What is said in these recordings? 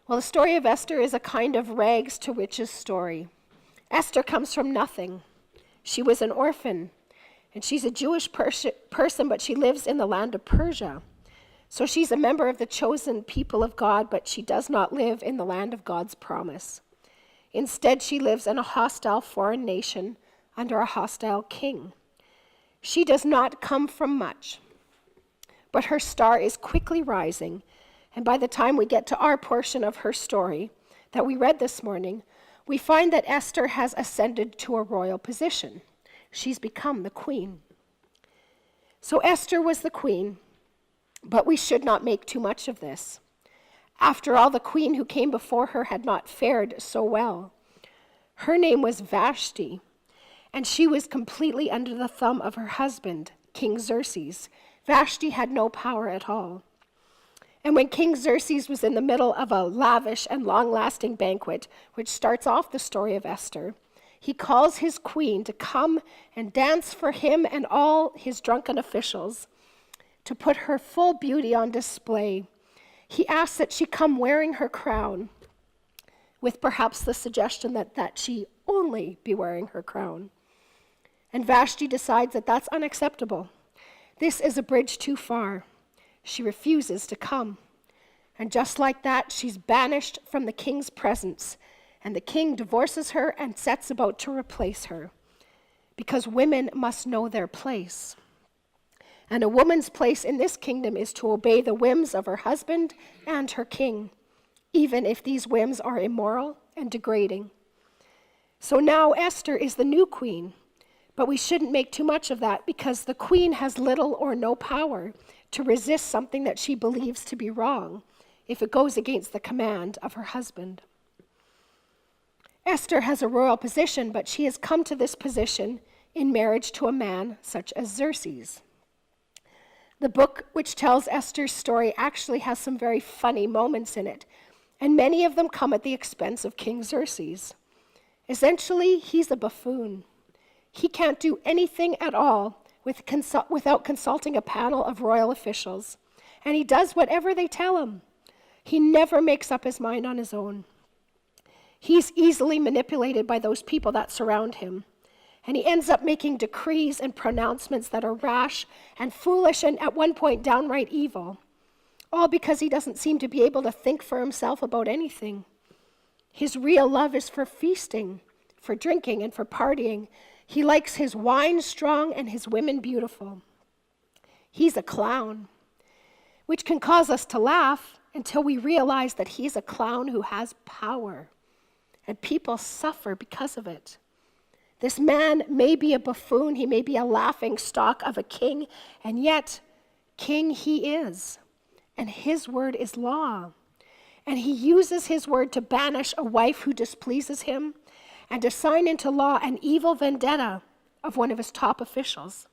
Well, the story of Esther is a kind of rags to riches story. Esther comes from nothing. She was an orphan, and she's a Jewish person, but she lives in the land of Persia. So she's a member of the chosen people of God, but she does not live in the land of God's promise. Instead, she lives in a hostile foreign nation under a hostile king. She does not come from much, but her star is quickly rising, and by the time we get to our portion of her story that we read this morning, we find that Esther has ascended to a royal position. She's become the queen. So Esther was the queen, but we should not make too much of this. After all, the queen who came before her had not fared so well. Her name was Vashti, and she was completely under the thumb of her husband, King Xerxes. Vashti had no power at all. And when King Xerxes was in the middle of a lavish and long-lasting banquet, which starts off the story of Esther, he calls his queen to come and dance for him and all his drunken officials, to put her full beauty on display. He asks that she come wearing her crown, with perhaps the suggestion that she only be wearing her crown. And Vashti decides that that's unacceptable. This is a bridge too far. She refuses to come. And just like that, she's banished from the king's presence, and the king divorces her and sets about to replace her, because women must know their place. And a woman's place in this kingdom is to obey the whims of her husband and her king, even if these whims are immoral and degrading. So now Esther is the new queen, but we shouldn't make too much of that, because the queen has little or no power to resist something that she believes to be wrong if it goes against the command of her husband. Esther has a royal position, but she has come to this position in marriage to a man such as Xerxes. The book which tells Esther's story actually has some very funny moments in it, and many of them come at the expense of King Xerxes. Essentially, he's a buffoon. He can't do anything at all without consulting a panel of royal officials, and he does whatever they tell him. He never makes up his mind on his own. He's easily manipulated by those people that surround him, and he ends up making decrees and pronouncements that are rash and foolish and at one point downright evil, all because he doesn't seem to be able to think for himself about anything. His real love is for feasting, for drinking, and for partying. He likes his wine strong and his women beautiful. He's a clown, which can cause us to laugh until we realize that he's a clown who has power, and people suffer because of it. This man may be a buffoon, he may be a laughing stock of a king, and yet king he is, and his word is law. And he uses his word to banish a wife who displeases him and to sign into law an evil vendetta of one of his top officials.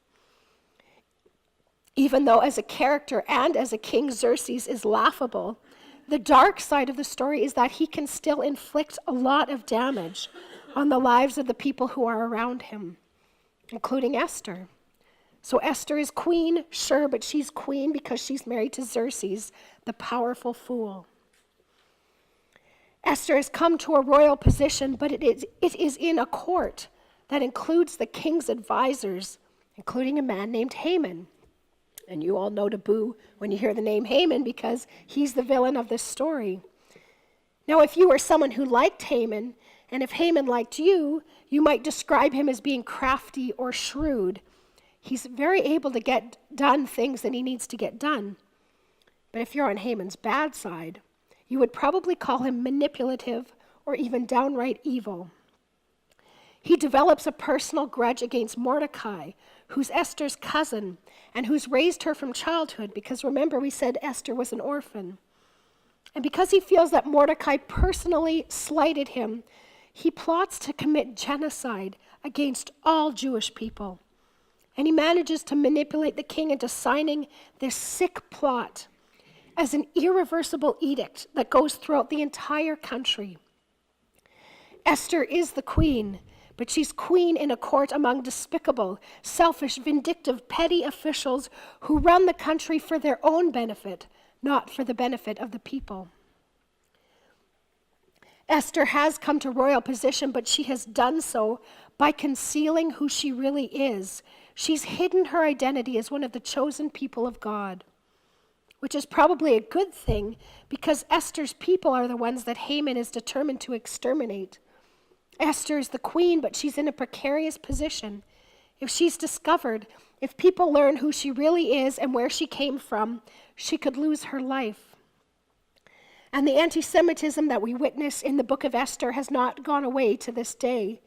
Even though as a character and as a king, Xerxes is laughable, the dark side of the story is that he can still inflict a lot of damage on the lives of the people who are around him, including Esther. So Esther is queen, sure, but she's queen because she's married to Xerxes, the powerful fool. Esther has come to a royal position, but it is in a court that includes the king's advisors, including a man named Haman. And you all know to boo when you hear the name Haman because he's the villain of this story. Now, if you were someone who liked Haman, and if Haman liked you, you might describe him as being crafty or shrewd. He's very able to get done things that he needs to get done. But if you're on Haman's bad side, you would probably call him manipulative or even downright evil. He develops a personal grudge against Mordecai, who's Esther's cousin and who's raised her from childhood, because remember we said Esther was an orphan. And because he feels that Mordecai personally slighted him, he plots to commit genocide against all Jewish people. And he manages to manipulate the king into signing this sick plot as an irreversible edict that goes throughout the entire country. Esther is the queen, but she's queen in a court among despicable, selfish, vindictive, petty officials who run the country for their own benefit, not for the benefit of the people. Esther has come to royal position, but she has done so by concealing who she really is. She's hidden her identity as one of the chosen people of God, which is probably a good thing because Esther's people are the ones that Haman is determined to exterminate. Esther is the queen, but she's in a precarious position. If she's discovered, if people learn who she really is and where she came from, she could lose her life. And the anti-Semitism that we witness in the book of Esther has not gone away to this day.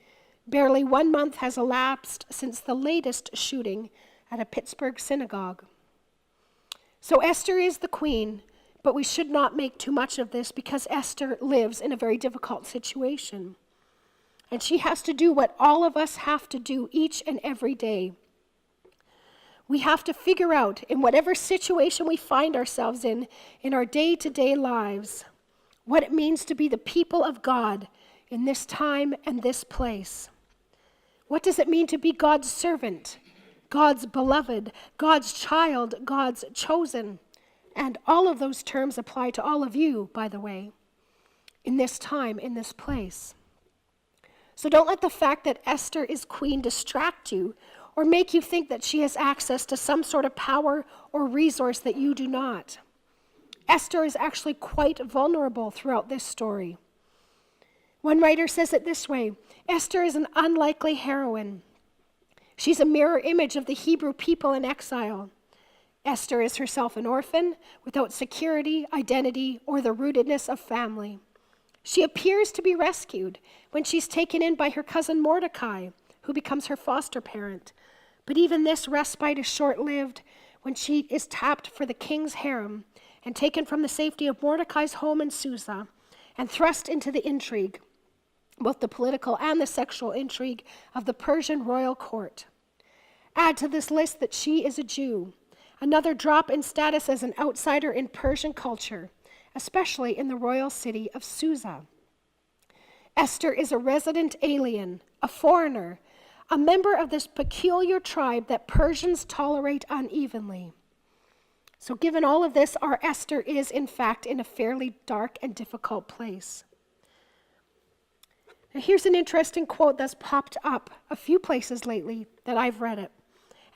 Barely 1 month has elapsed since the latest shooting at a Pittsburgh synagogue. So Esther is the queen, but we should not make too much of this because Esther lives in a very difficult situation. And she has to do what all of us have to do each and every day. We have to figure out, in whatever situation we find ourselves in our day-to-day lives, what it means to be the people of God in this time and this place. What does it mean to be God's servant, God's beloved, God's child, God's chosen? And all of those terms apply to all of you, by the way, in this time, in this place. So don't let the fact that Esther is queen distract you or make you think that she has access to some sort of power or resource that you do not. Esther is actually quite vulnerable throughout this story. One writer says it this way: Esther is an unlikely heroine. She's a mirror image of the Hebrew people in exile. Esther is herself an orphan without security, identity, or the rootedness of family. She appears to be rescued when she's taken in by her cousin Mordecai, who becomes her foster parent. But even this respite is short-lived when she is tapped for the king's harem and taken from the safety of Mordecai's home in Susa and thrust into the intrigue, both the political and the sexual intrigue of the Persian royal court. Add to this list that she is a Jew, another drop in status as an outsider in Persian culture, especially in the royal city of Susa. Esther is a resident alien, a foreigner, a member of this peculiar tribe that Persians tolerate unevenly. So given all of this, our Esther is, in fact, in a fairly dark and difficult place. Now, here's an interesting quote that's popped up a few places lately that I've read it.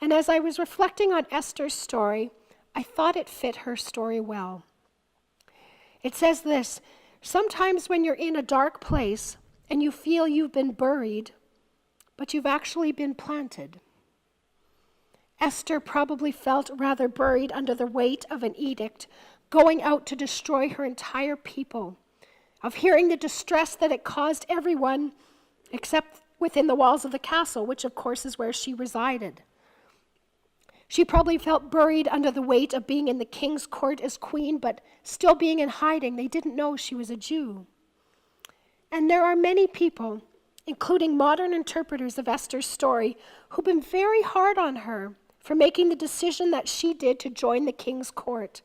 And as I was reflecting on Esther's story, I thought it fit her story well. It says this: sometimes when you're in a dark place and you feel you've been buried, but you've actually been planted. Esther probably felt rather buried under the weight of an edict going out to destroy her entire people, of hearing the distress that it caused everyone except within the walls of the castle, which of course is where she resided. She probably felt buried under the weight of being in the king's court as queen, but still being in hiding. They didn't know she was a Jew. And there are many people, including modern interpreters of Esther's story, who've been very hard on her for making the decision that she did to join the king's court,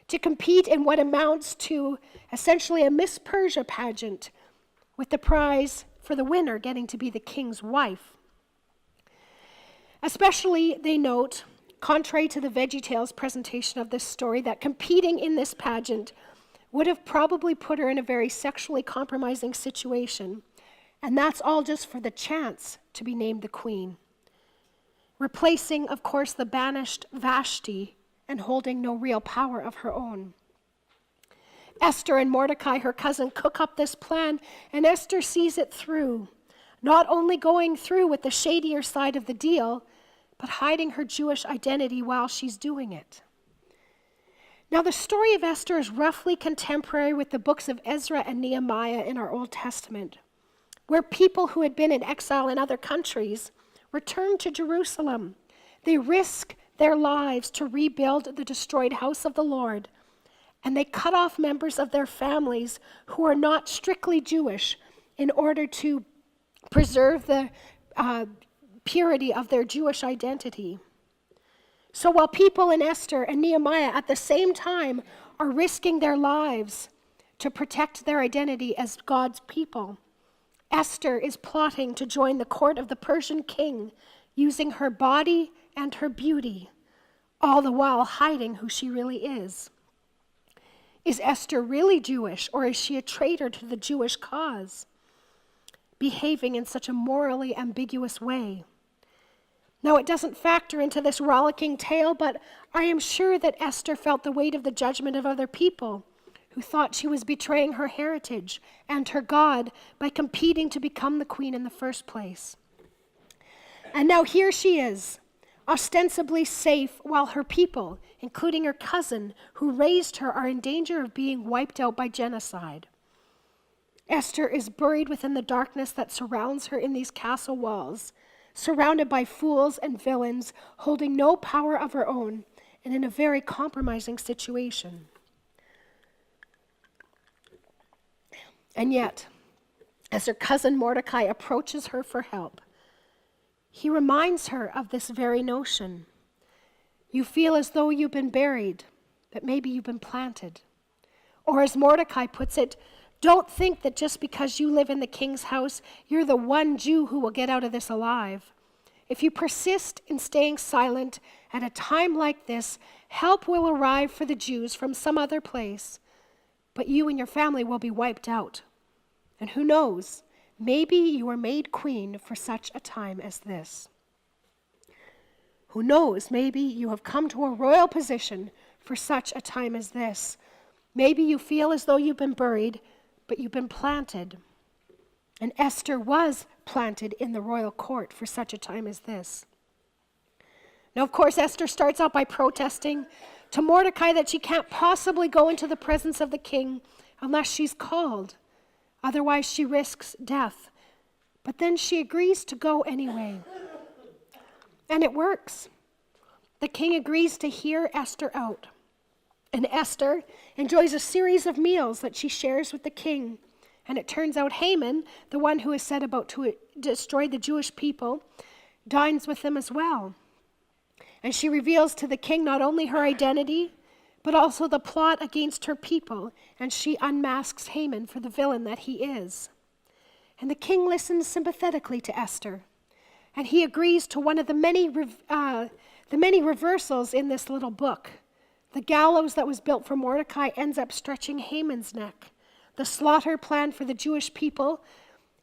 to compete in what amounts to essentially a Miss Persia pageant, with the prize for the winner getting to be the king's wife. Especially, they note, contrary to the VeggieTales presentation of this story, that competing in this pageant would have probably put her in a very sexually compromising situation. And that's all just for the chance to be named the queen. Replacing, of course, the banished Vashti and holding no real power of her own. Esther and Mordecai, her cousin, cook up this plan, and Esther sees it through, not only going through with the shadier side of the deal, but hiding her Jewish identity while she's doing it. Now, the story of Esther is roughly contemporary with the books of Ezra and Nehemiah in our Old Testament, where people who had been in exile in other countries returned to Jerusalem. They risk their lives to rebuild the destroyed house of the Lord, and they cut off members of their families who are not strictly Jewish in order to preserve the purity of their Jewish identity. So while people in Esther and Nehemiah at the same time are risking their lives to protect their identity as God's people, Esther is plotting to join the court of the Persian king, using her body and her beauty, all the while hiding who she really is. Is Esther really Jewish, or is she a traitor to the Jewish cause, behaving in such a morally ambiguous way? Now, it doesn't factor into this rollicking tale, but I am sure that Esther felt the weight of the judgment of other people who thought she was betraying her heritage and her God by competing to become the queen in the first place. And now here she is, ostensibly safe, while her people, including her cousin who raised her, are in danger of being wiped out by genocide. Esther is buried within the darkness that surrounds her in these castle walls, surrounded by fools and villains, holding no power of her own, and in a very compromising situation. And yet, as her cousin Mordecai approaches her for help, he reminds her of this very notion. You feel as though you've been buried, but maybe you've been planted. Or as Mordecai puts it, don't think that just because you live in the king's house, you're the one Jew who will get out of this alive. If you persist in staying silent at a time like this, help will arrive for the Jews from some other place, but you and your family will be wiped out. And who knows, maybe you were made queen for such a time as this. Who knows, maybe you have come to a royal position for such a time as this. Maybe you feel as though you've been buried, but you've been planted. And Esther was planted in the royal court for such a time as this. Now, of course, Esther starts out by protesting to Mordecai that she can't possibly go into the presence of the king unless she's called. Otherwise, she risks death. But then she agrees to go anyway. And it works. The king agrees to hear Esther out. And Esther enjoys a series of meals that she shares with the king. And it turns out Haman, the one who is set about to destroy the Jewish people, dines with them as well. And she reveals to the king not only her identity, but also the plot against her people, and she unmasks Haman for the villain that he is. And the king listens sympathetically to Esther, and he agrees to one of the many reversals in this little book. The gallows that was built for Mordecai ends up stretching Haman's neck. The slaughter planned for the Jewish people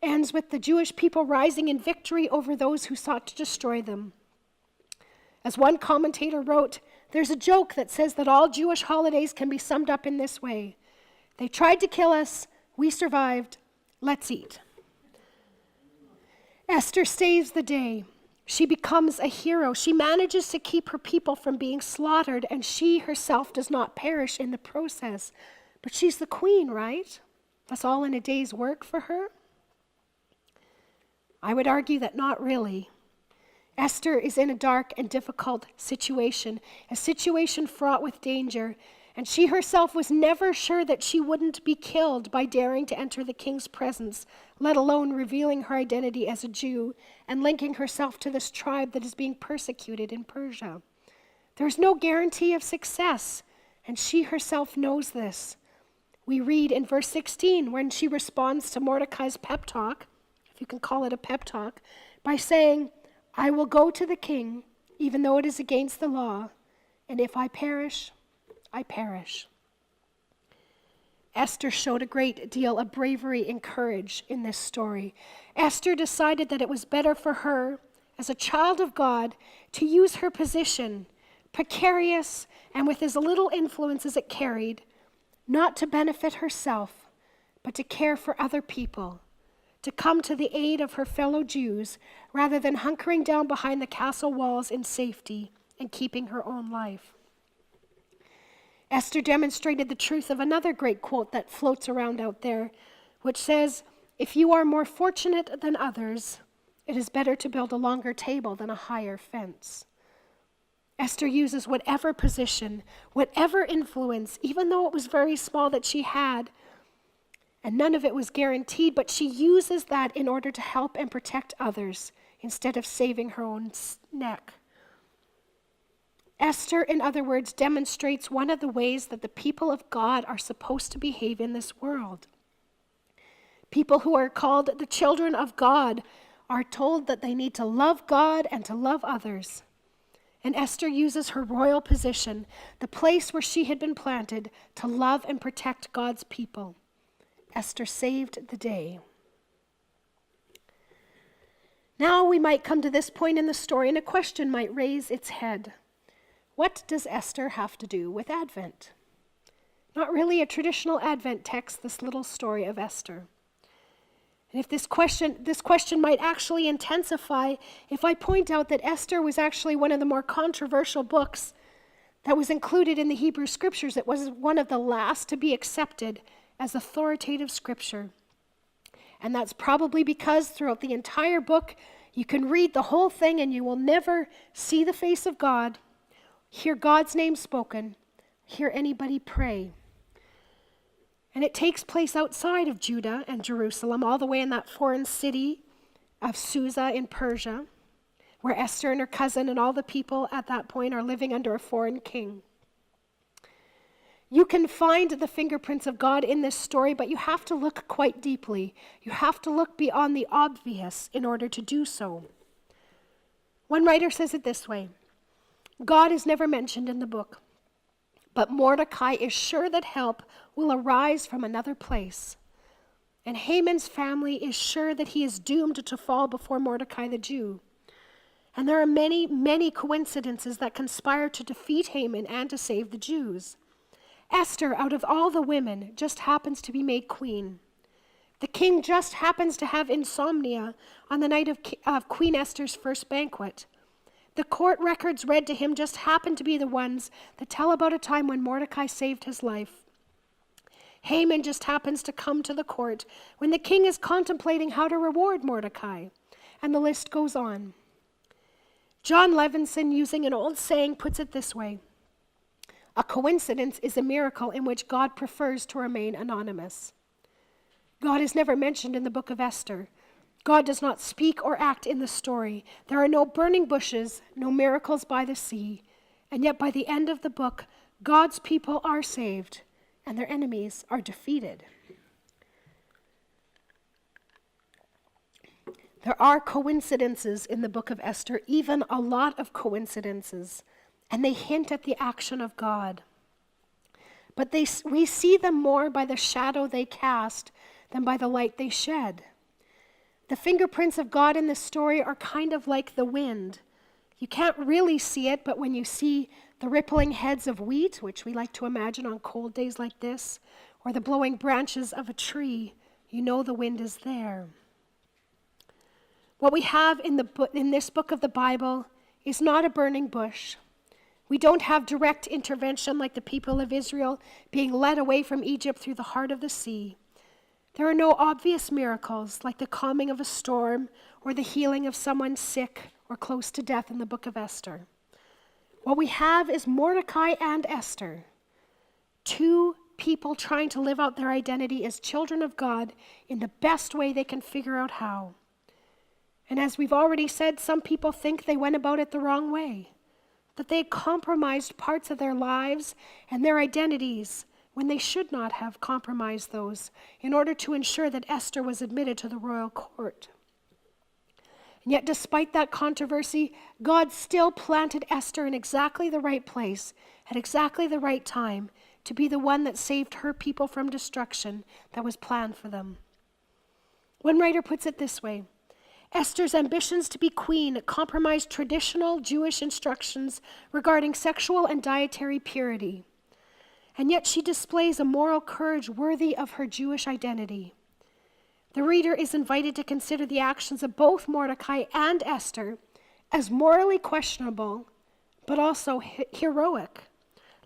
ends with the Jewish people rising in victory over those who sought to destroy them. As one commentator wrote, there's a joke that says that all Jewish holidays can be summed up in this way. They tried to kill us, we survived, let's eat. Esther saves the day. She becomes a hero. She manages to keep her people from being slaughtered, and she herself does not perish in the process. But she's the queen, right? That's all in a day's work for her? I would argue that not really. Esther is in a dark and difficult situation, a situation fraught with danger, and she herself was never sure that she wouldn't be killed by daring to enter the king's presence, let alone revealing her identity as a Jew and linking herself to this tribe that is being persecuted in Persia. There's no guarantee of success, and she herself knows this. We read in verse 16 when she responds to Mordecai's pep talk, if you can call it a pep talk, by saying, I will go to the king, even though it is against the law, and if I perish, I perish. Esther showed a great deal of bravery and courage in this story. Esther decided that it was better for her, as a child of God, to use her position, precarious and with as little influence as it carried, not to benefit herself, but to care for other people, to come to the aid of her fellow Jews, rather than hunkering down behind the castle walls in safety and keeping her own life. Esther demonstrated the truth of another great quote that floats around out there, which says, if you are more fortunate than others, it is better to build a longer table than a higher fence. Esther uses whatever position, whatever influence, even though it was very small that she had, and none of it was guaranteed, but she uses that in order to help and protect others instead of saving her own neck. Esther, in other words, demonstrates one of the ways that the people of God are supposed to behave in this world. People who are called the children of God are told that they need to love God and to love others. And Esther uses her royal position, the place where she had been planted, to love and protect God's people. Esther saved the day. Now we might come to this point in the story, and a question might raise its head. What does Esther have to do with Advent? Not really a traditional Advent text, this little story of Esther. And if this question might actually intensify if I point out that Esther was actually one of the more controversial books that was included in the Hebrew Scriptures. It was one of the last to be accepted as authoritative Scripture. And that's probably because throughout the entire book, you can read the whole thing and you will never see the face of God, hear God's name spoken, hear anybody pray. And it takes place outside of Judah and Jerusalem, all the way in that foreign city of Susa in Persia, where Esther and her cousin and all the people at that point are living under a foreign king. You can find the fingerprints of God in this story, but you have to look quite deeply. You have to look beyond the obvious in order to do so. One writer says it this way: God is never mentioned in the book, but Mordecai is sure that help will arise from another place. And Haman's family is sure that he is doomed to fall before Mordecai the Jew. And there are many, many coincidences that conspire to defeat Haman and to save the Jews. Esther, out of all the women, just happens to be made queen. The king just happens to have insomnia on the night of Queen Esther's first banquet. The court records read to him just happen to be the ones that tell about a time when Mordecai saved his life. Haman just happens to come to the court when the king is contemplating how to reward Mordecai. And the list goes on. John Levinson, using an old saying, puts it this way: a coincidence is a miracle in which God prefers to remain anonymous. God is never mentioned in the book of Esther. God does not speak or act in the story. There are no burning bushes, no miracles by the sea. And yet by the end of the book, God's people are saved and their enemies are defeated. There are coincidences in the book of Esther, even a lot of coincidences, and they hint at the action of God. But we see them more by the shadow they cast than by the light they shed. The fingerprints of God in this story are kind of like the wind. You can't really see it, but when you see the rippling heads of wheat, which we like to imagine on cold days like this, or the blowing branches of a tree, you know the wind is there. What we have in this book of the Bible is not a burning bush. We don't have direct intervention like the people of Israel being led away from Egypt through the heart of the sea. There are no obvious miracles like the calming of a storm or the healing of someone sick or close to death in the book of Esther. What we have is Mordecai and Esther, two people trying to live out their identity as children of God in the best way they can figure out how. And as we've already said, some people think they went about it the wrong way, that they compromised parts of their lives and their identities when they should not have compromised those in order to ensure that Esther was admitted to the royal court. And yet, despite that controversy, God still planted Esther in exactly the right place at exactly the right time to be the one that saved her people from destruction that was planned for them. One writer puts it this way: Esther's ambitions to be queen compromised traditional Jewish instructions regarding sexual and dietary purity. And yet she displays a moral courage worthy of her Jewish identity. The reader is invited to consider the actions of both Mordecai and Esther as morally questionable, but also heroic,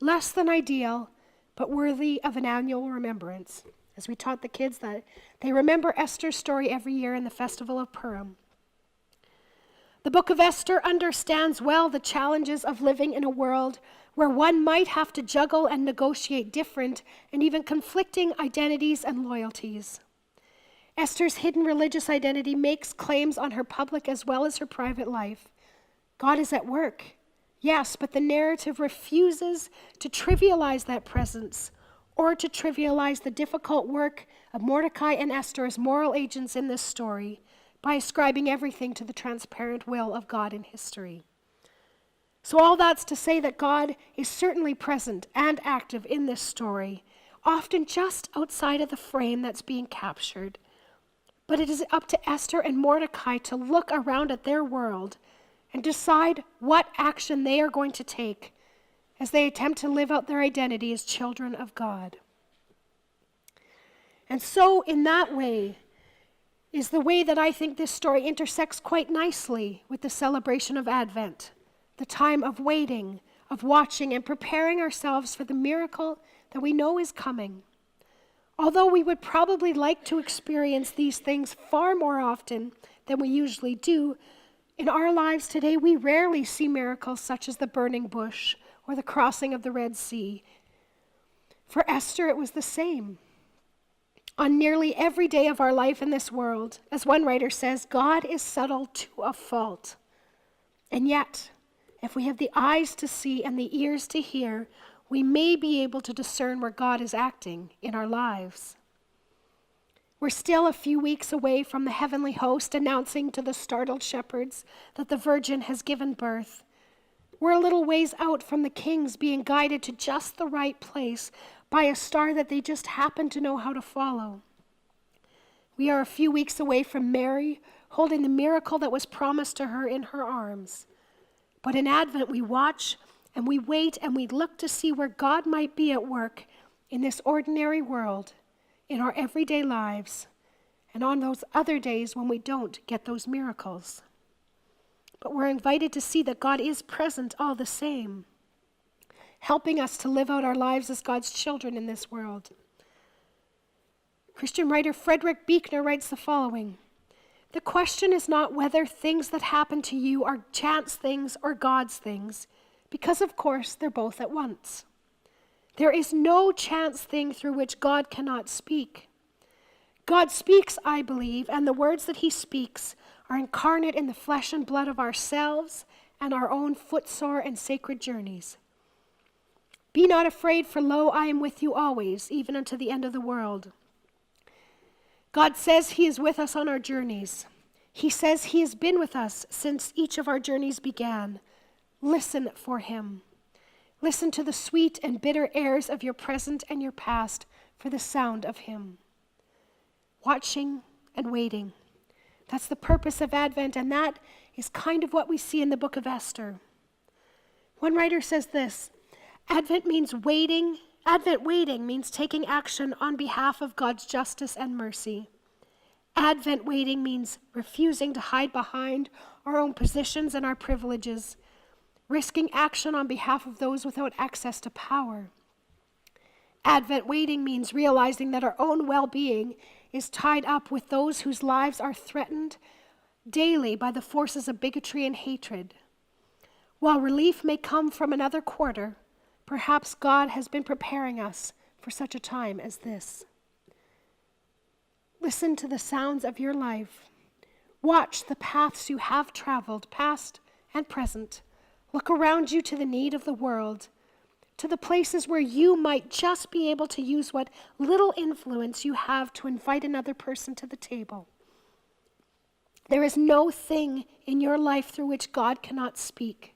less than ideal, but worthy of an annual remembrance. As we taught the kids that they remember Esther's story every year in the festival of Purim. The book of Esther understands well the challenges of living in a world where one might have to juggle and negotiate different and even conflicting identities and loyalties. Esther's hidden religious identity makes claims on her public as well as her private life. God is at work, yes, but the narrative refuses to trivialize that presence or to trivialize the difficult work of Mordecai and Esther as moral agents in this story by ascribing everything to the transparent will of God in history. So all that's to say that God is certainly present and active in this story, often just outside of the frame that's being captured. But it is up to Esther and Mordecai to look around at their world and decide what action they are going to take as they attempt to live out their identity as children of God. And so in that way is the way that I think this story intersects quite nicely with the celebration of Advent, the time of waiting, of watching and preparing ourselves for the miracle that we know is coming. Although we would probably like to experience these things far more often than we usually do, in our lives today we rarely see miracles such as the burning bush or the crossing of the Red Sea. For Esther, it was the same. On nearly every day of our life in this world, as one writer says, God is subtle to a fault. And yet, if we have the eyes to see and the ears to hear, we may be able to discern where God is acting in our lives. We're still a few weeks away from the heavenly host announcing to the startled shepherds that the virgin has given birth. We're a little ways out from the kings being guided to just the right place by a star that they just happen to know how to follow. We are a few weeks away from Mary holding the miracle that was promised to her in her arms. But in Advent, we watch and we wait and we look to see where God might be at work in this ordinary world, in our everyday lives, and on those other days when we don't get those miracles. But we're invited to see that God is present all the same, helping us to live out our lives as God's children in this world. Christian writer Frederick Buechner writes the following: "The question is not whether things that happen to you are chance things or God's things, because of course they're both at once. There is no chance thing through which God cannot speak. God speaks, I believe, and the words that he speaks are incarnate in the flesh and blood of ourselves and our own footsore and sacred journeys. Be not afraid, for lo, I am with you always, even unto the end of the world." God says he is with us on our journeys. He says he has been with us since each of our journeys began. Listen for him. Listen to the sweet and bitter airs of your present and your past for the sound of him. Watching and waiting. That's the purpose of Advent, and that is kind of what we see in the book of Esther. One writer says this: Advent waiting means taking action on behalf of God's justice and mercy. Advent waiting means refusing to hide behind our own positions and our privileges, risking action on behalf of those without access to power. Advent waiting means realizing that our own well-being is tied up with those whose lives are threatened daily by the forces of bigotry and hatred. While relief may come from another quarter, perhaps God has been preparing us for such a time as this. Listen to the sounds of your life. Watch the paths you have traveled, past and present. Look around you to the need of the world, to the places where you might just be able to use what little influence you have to invite another person to the table. There is no thing in your life through which God cannot speak.